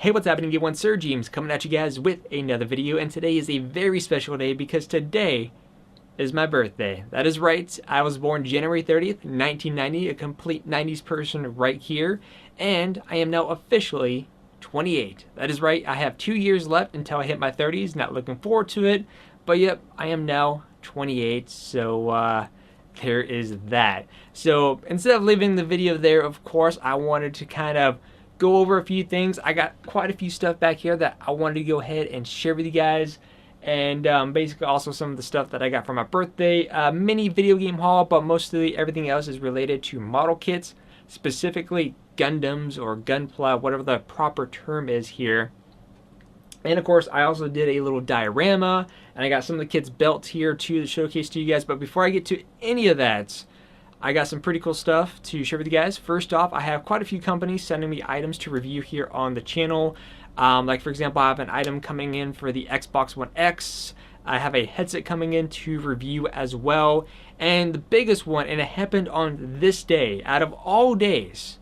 Hey, what's happening, everyone? SirJames coming at you guys with another video, and today is a very special day because today is my birthday. That is right, I was born January 30th, 1990, a complete 90s person right here, and I am now officially 28. That is right, I have 2 years left until I hit my 30s, not looking forward to it, but yep, I am now 28, so there is that. So instead of leaving the video there, of course, I wanted to kind of go over a few things. I got quite a few stuff back here that I wanted to go ahead and share with you guys, and basically also some of the stuff that I got for my birthday. Mini video game haul, but mostly everything else is related to model kits, specifically Gundams or Gunpla, whatever the proper term is here. And of course, I also did a little diorama, and I got some of the kids' belts here too to showcase to you guys. But before I get to any of that, I got some pretty cool stuff to share with you guys. First off, I have quite a few companies sending me items to review here on the channel. Like for example, I have an item coming in for the Xbox One X. I have a headset coming in to review as well. And the biggest one, and it happened on this day, out of all days,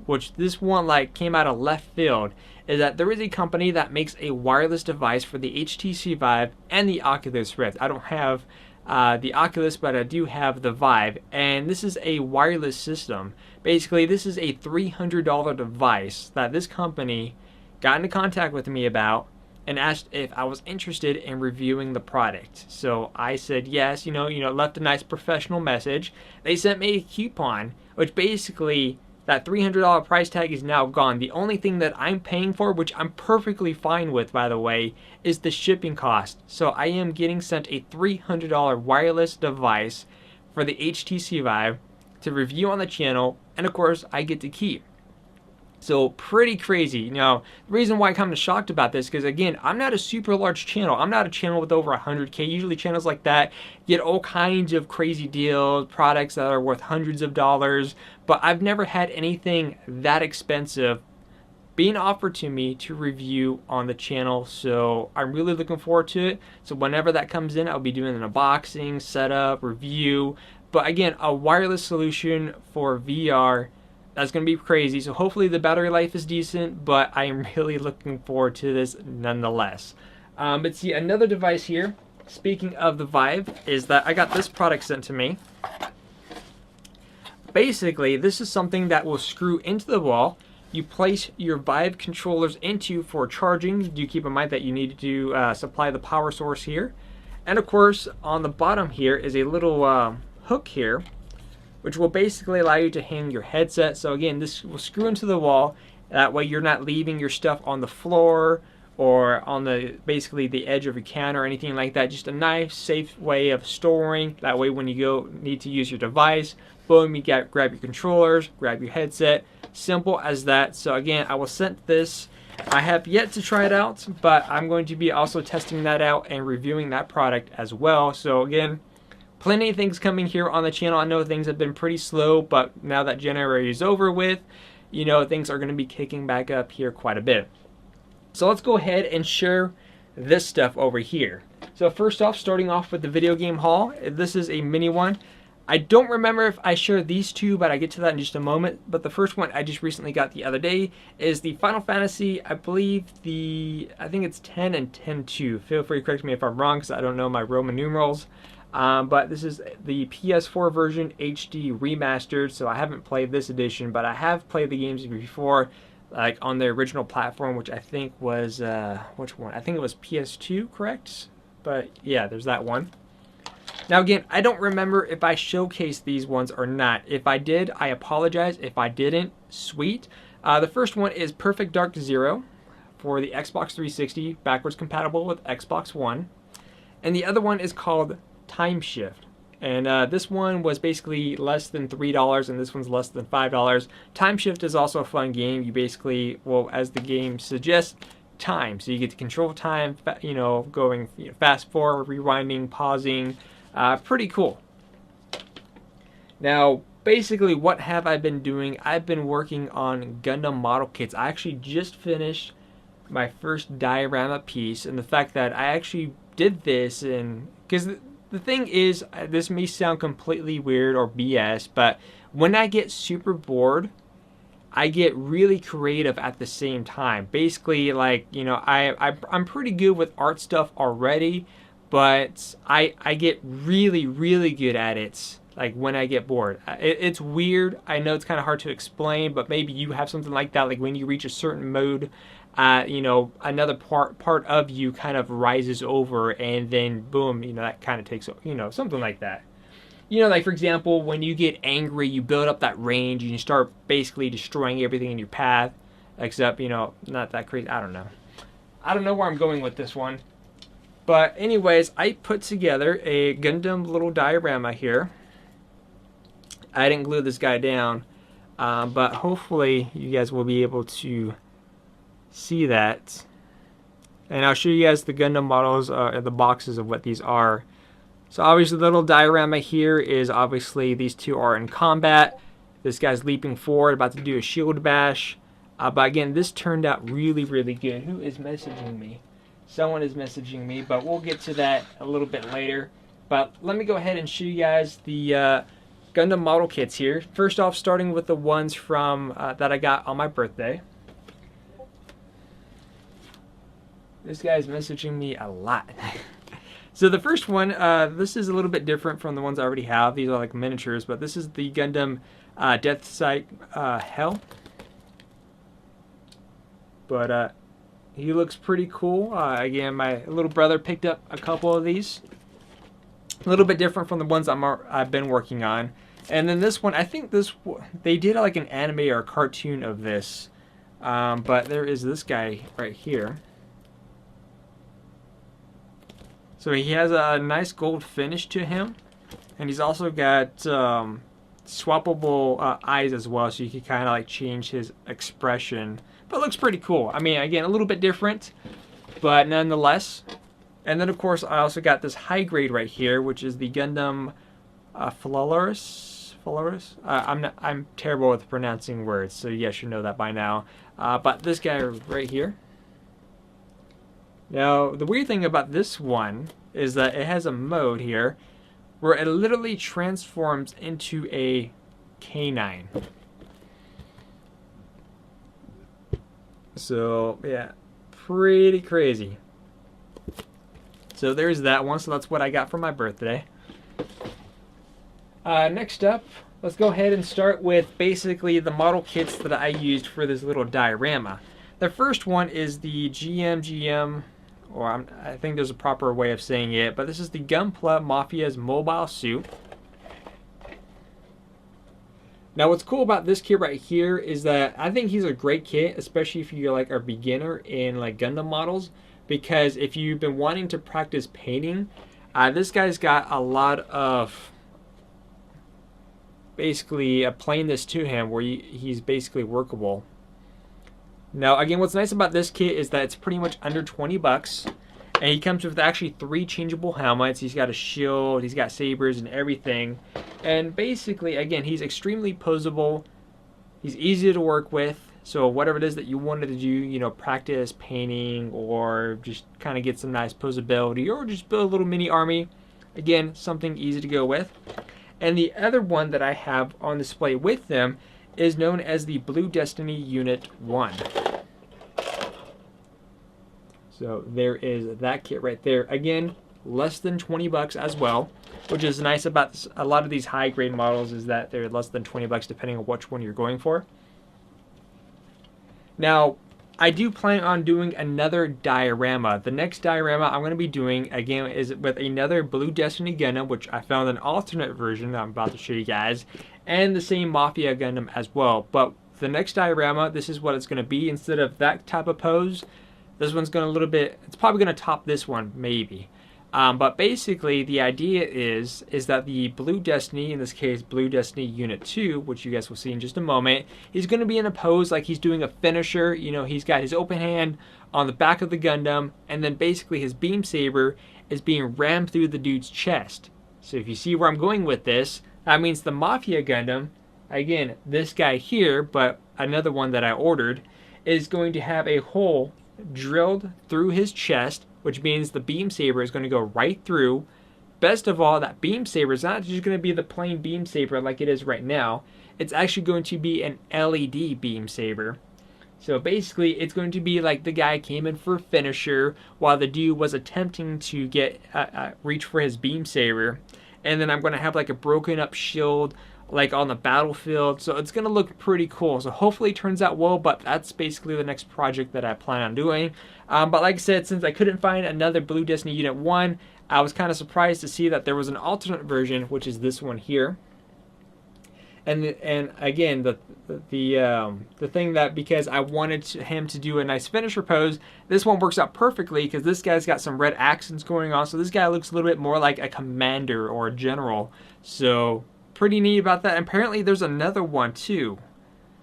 which this one like came out of left field, is that there is a company that makes a wireless device for the HTC Vive and the Oculus Rift. I don't have the Oculus, but I do have the Vive, and this is a wireless system. Basically, this is a $300 device that this company got into contact with me about and asked if I was interested in reviewing the product. So I said yes, left a nice professional message. They sent me a coupon, which basically that $300 price tag is now gone. The only thing that I'm paying for, which I'm perfectly fine with, by the way, is the shipping cost. So I am getting sent a $300 wireless device for the HTC Vive to review on the channel, and of course, I get to keep. So pretty crazy. Now, the reason why I'm kind of shocked about this, because again, I'm not a super large channel. I'm not a channel with over 100K. Usually channels like that get all kinds of crazy deals, products that are worth hundreds of dollars, but I've never had anything that expensive being offered to me to review on the channel. So I'm really looking forward to it. So whenever that comes in, I'll be doing an unboxing, setup, review. But again, a wireless solution for VR, that's going to be crazy. So hopefully the battery life is decent, but I am really looking forward to this nonetheless. But see, another device here, speaking of the Vive, is that I got this product sent to me. Basically, this is something that will screw into the wall. You place your Vive controllers into for charging. Do keep in mind that you need to supply the power source here. And of course, on the bottom here is a little hook here, which will basically allow you to hang your headset. So again, this will screw into the wall. That way you're not leaving your stuff on the floor or on basically the edge of your counter or anything like that. Just a nice, safe way of storing. That way when you need to use your device, boom, you grab your controllers, grab your headset. Simple as that. So again, I was sent this. I have yet to try it out, but I'm going to be also testing that out and reviewing that product as well. So again, plenty of things coming here on the channel. I know things have been pretty slow, but now that January is over with, things are going to be kicking back up here quite a bit. So let's go ahead and share this stuff over here. So first off, starting off with the video game haul, this is a mini one. I don't remember if I shared these two, but I get to that in just a moment. But the first one I just recently got the other day is the Final Fantasy, I think it's 10 and 10-2. Feel free to correct me if I'm wrong, because I don't know my Roman numerals. But this is the PS4 version HD remastered, so I haven't played this edition, but I have played the games before, like on the original platform, which I think was, which one? I think it was PS2, correct? But yeah, there's that one. Now again, I don't remember if I showcased these ones or not. If I did, I apologize. If I didn't, sweet. The first one is Perfect Dark Zero for the Xbox 360, backwards compatible with Xbox One. And the other one is called Time Shift, and this one was basically less than $3, and this one's less than $5. Time Shift is also a fun game. You basically, well, as the game suggests, time. So you get to control time, going fast forward, rewinding, pausing. Pretty cool. Now, basically, what have I been doing? I've been working on Gundam model kits. I actually just finished my first diorama piece, and the fact that I actually did this, and because the thing is, this may sound completely weird or BS, but when I get super bored, I get really creative at the same time. Basically, like, you know, I'm pretty good with art stuff already, but I get really, really good at it, like, when I get bored. It's weird. I know it's kind of hard to explain, but maybe you have something like that, like when you reach a certain mode, you know, another part of you kind of rises over, and then boom, you know, that kind of takes, you know, something like that. You know, like, for example, when you get angry, you build up that range and you start basically destroying everything in your path, except, you know, not that crazy. I don't know. I don't know where I'm going with this one. But anyways, I put together a Gundam little diorama here. I didn't glue this guy down, but hopefully you guys will be able to see that. And I'll show you guys the Gundam models, the boxes of what these are. So obviously the little diorama here is obviously these two are in combat. This guy's leaping forward, about to do a shield bash. But again, this turned out really, really good. Who is messaging me? Someone is messaging me, but we'll get to that a little bit later. But let me go ahead and show you guys the Gundam model kits here. First off, starting with the ones from that I got on my birthday. This guy's messaging me a lot. So the first one, this is a little bit different from the ones I already have. These are like miniatures, but this is the Gundam Death Sight Hell. But he looks pretty cool. Again, my little brother picked up a couple of these. A little bit different from the ones I've been working on. And then this one, I think they did like an anime or a cartoon of this. But there is this guy right here. So he has a nice gold finish to him, and he's also got swappable eyes as well, so you can kind of like change his expression. But it looks pretty cool. I mean, again, a little bit different, but nonetheless. And then of course I also got this high grade right here, which is the Gundam Flawless. I'm terrible with pronouncing words, so you guys should know that by now. But this guy right here. Now, the weird thing about this one is that it has a mode here where it literally transforms into a canine. So, yeah, pretty crazy. So there's that one. So that's what I got for my birthday. Next up, let's go ahead and start with basically the model kits that I used for this little diorama. The first one is the GM, or I think there's a proper way of saying it, but this is the Gunpla Mafia's mobile suit. Now what's cool about this kit right here is that I think he's a great kit, especially if you're like a beginner in like Gundam models, because if you've been wanting to practice painting, this guy's got a lot of basically a plainness to him where he's basically workable. Now, again, what's nice about this kit is that it's pretty much under 20 bucks. And he comes with actually 3 changeable helmets. He's got a shield, he's got sabers and everything. And basically, again, he's extremely posable. He's easy to work with. So whatever it is that you wanted to do, you know, practice painting or just kind of get some nice posability or just build a little mini army. Again, something easy to go with. And the other one that I have on display with them is known as the Blue Destiny Unit 1. So there is that kit right there. Again, less than 20 bucks as well, which is nice about a lot of these high grade models is that they're less than 20 bucks depending on which one you're going for. Now, I do plan on doing another diorama. The next diorama I'm going to be doing, again, is with another Blue Destiny Gundam, which I found an alternate version that I'm about to show you guys, and the same Mafia Gundam as well. But the next diorama, this is what it's going to be. Instead of that type of pose, this one's going to a little bit, it's probably going to top this one, maybe. But basically, the idea is that the Blue Destiny, in this case, Blue Destiny Unit 2, which you guys will see in just a moment, he's going to be in a pose like he's doing a finisher. You know, he's got his open hand on the back of the Gundam, and then basically his beam saber is being rammed through the dude's chest. So if you see where I'm going with this, that means the Mafia Gundam, again, this guy here, but another one that I ordered, is going to have a hole drilled through his chest, which means the beam saber is going to go right through. Best of all, that beam saber is not just going to be the plain beam saber like it is right now. it's actually going to be an LED beam saber. So basically, it's going to be like the guy came in for finisher while the dude was attempting to get reach for his beam saber, and then I'm going to have like a broken up shield like on the battlefield. So it's going to look pretty cool. So hopefully it turns out well, but that's basically the next project that I plan on doing. But like I said, since I couldn't find another Blue Destiny Unit 1, I was kind of surprised to see that there was an alternate version, which is this one here. And again, the thing that, because I wanted him to do a nice finisher pose, this one works out perfectly because this guy's got some red accents going on. So this guy looks a little bit more like a commander or a general. So pretty neat about that. And apparently there's another one too.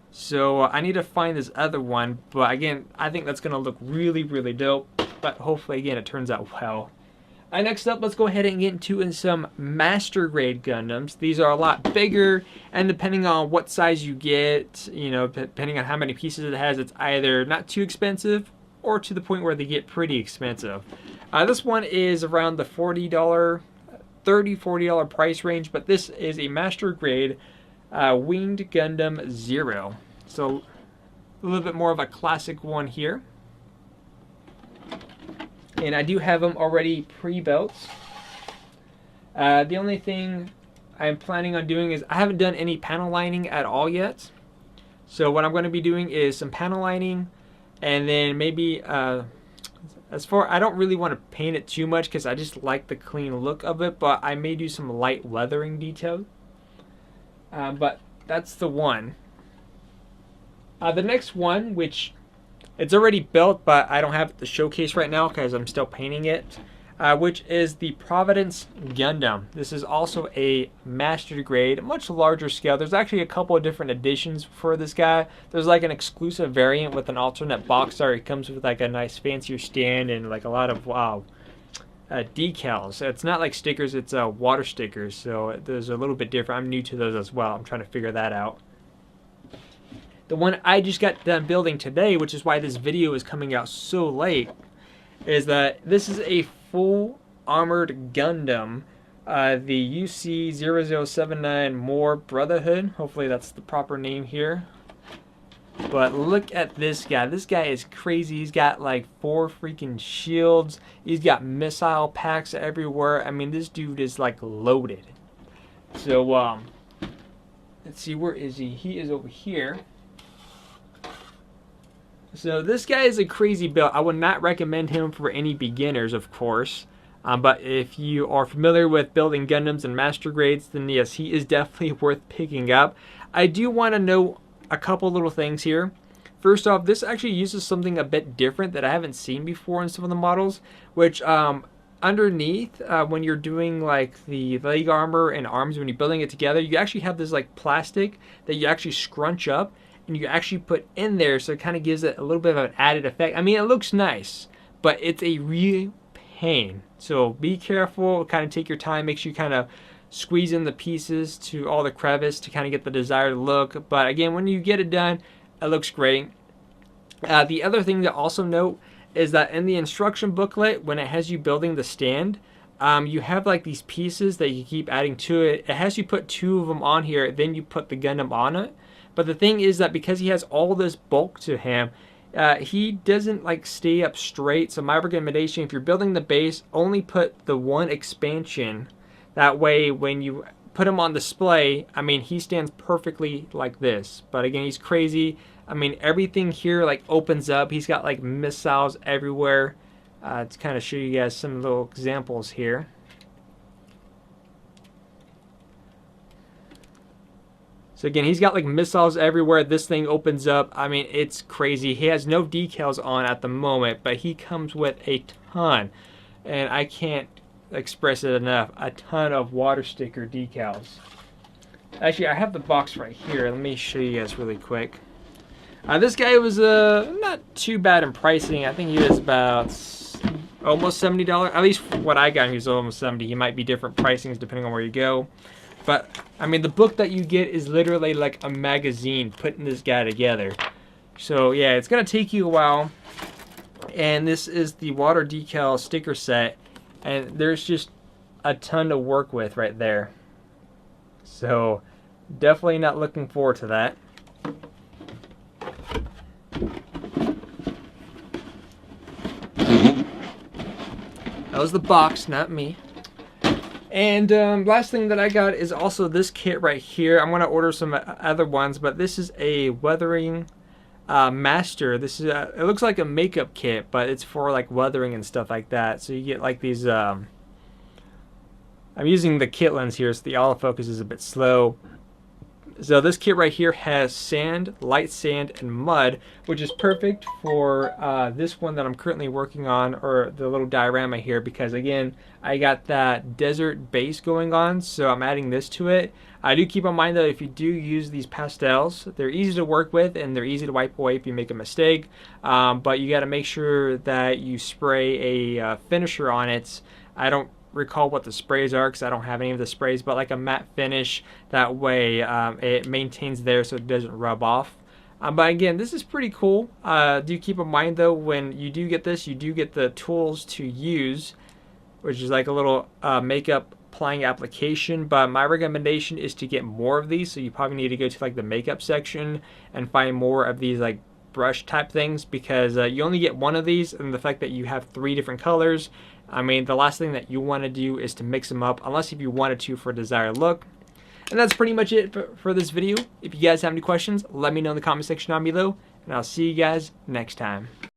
So I need to find this other one. But again, I think that's going to look really, really dope. But hopefully, again, it turns out well. Next up, let's go ahead and get into some master grade Gundams. These are a lot bigger, and depending on what size you get, you know, depending on how many pieces it has, it's either not too expensive or to the point where they get pretty expensive. This one is around the $40 price range, but this is a master grade Winged Gundam Zero. So a little bit more of a classic one here. And I do have them already pre-built. The only thing I'm planning on doing is I haven't done any panel lining at all yet. So what I'm going to be doing is some panel lining, and then maybe I don't really want to paint it too much because I just like the clean look of it, but I may do some light weathering detail. But that's the one. The next one, which it's already built, but I don't have it to showcase right now because I'm still painting it, which is the Providence Gundam. This is also a master grade, much larger scale. There's actually a couple of different editions for this guy. There's like an exclusive variant with an alternate box art. It comes with like a nice fancier stand and like a lot of decals. It's not like stickers, it's water stickers, so those are a little bit different. I'm new to those as well. I'm trying to figure that out. The one I just got done building today, which is why this video is coming out so late, is that this is a full armored Gundam, the UC0079 More Brotherhood. Hopefully that's the proper name here. But look at this guy. This guy is crazy. He's got like 4 freaking shields. He's got missile packs everywhere. I mean, this dude is like loaded. So, let's see, where is he? He is over here. So this guy is a crazy build. I would not recommend him for any beginners, of course. But if you are familiar with building Gundams and master grades, then yes, he is definitely worth picking up. I do want to know a couple little things here. First off, this actually uses something a bit different that I haven't seen before in some of the models, which underneath, when you're doing like the leg armor and arms, when you're building it together, you actually have this like plastic that you actually scrunch up and you actually put in there, so it kind of gives it a little bit of an added effect. I mean, it looks nice, but it's a real pain. So be careful, kind of take your time, make sure you kind of squeeze in the pieces to all the crevice to kind of get the desired look. But again, when you get it done, it looks great. The other thing to also note is that in the instruction booklet, when it has you building the stand, you have like these pieces that you keep adding to it. It has you put 2 of them on here, then you put the Gundam on it. But the thing is that because he has all this bulk to him, he doesn't like stay up straight. So my recommendation, if you're building the base, only put the one expansion. That way when you put him on display, I mean, he stands perfectly like this. But again, he's crazy. I mean, everything here like opens up. He's got like missiles everywhere. To kind of show you guys some little examples here. So again, he's got like missiles everywhere. This thing opens up. I mean, it's crazy. He has no decals on at the moment, but he comes with a ton. And I can't express it enough. A ton of water sticker decals. Actually, I have the box right here. Let me show you guys really quick. This guy was not too bad in pricing. I think he was about almost $70. At least what I got, he was almost $70. He might be different pricings depending on where you go. But, I mean, the book that you get is literally like a magazine putting this guy together. So, yeah, it's going to take you a while. And this is the water decal sticker set. And there's just a ton to work with right there. So, Definitely not looking forward to that. That was the box, not me. And last thing that I got is also this kit right here. I'm gonna order some other ones, but this is a weathering master. This is it looks like a makeup kit, but it's for like weathering and stuff like that. So you get like these. I'm using the kit lens here, so the autofocus is a bit slow. So this kit right here has sand, light sand, and mud, which is perfect for this one that I'm currently working on, or the little diorama here, because again, I got that desert base going on, so I'm adding this to it. I do keep in mind that if you do use these pastels, they're easy to work with and they're easy to wipe away if you make a mistake, but you got to make sure that you spray a finisher on it. I don't recall what the sprays are because I don't have any of the sprays, but like a matte finish, that way it maintains there so it doesn't rub off. But again, this is pretty cool. Do keep in mind though, when you do get this, you do get the tools to use, which is like a little makeup applying application, but my recommendation is to get more of these. So you probably need to go to like the makeup section and find more of these like brush type things, because you only get one of these, and the fact that you have 3 different colors, I mean, the last thing that you want to do is to mix them up, unless if you wanted to for a desired look. And that's pretty much it for this video. If you guys have any questions, let me know in the comment section down below, and I'll see you guys next time.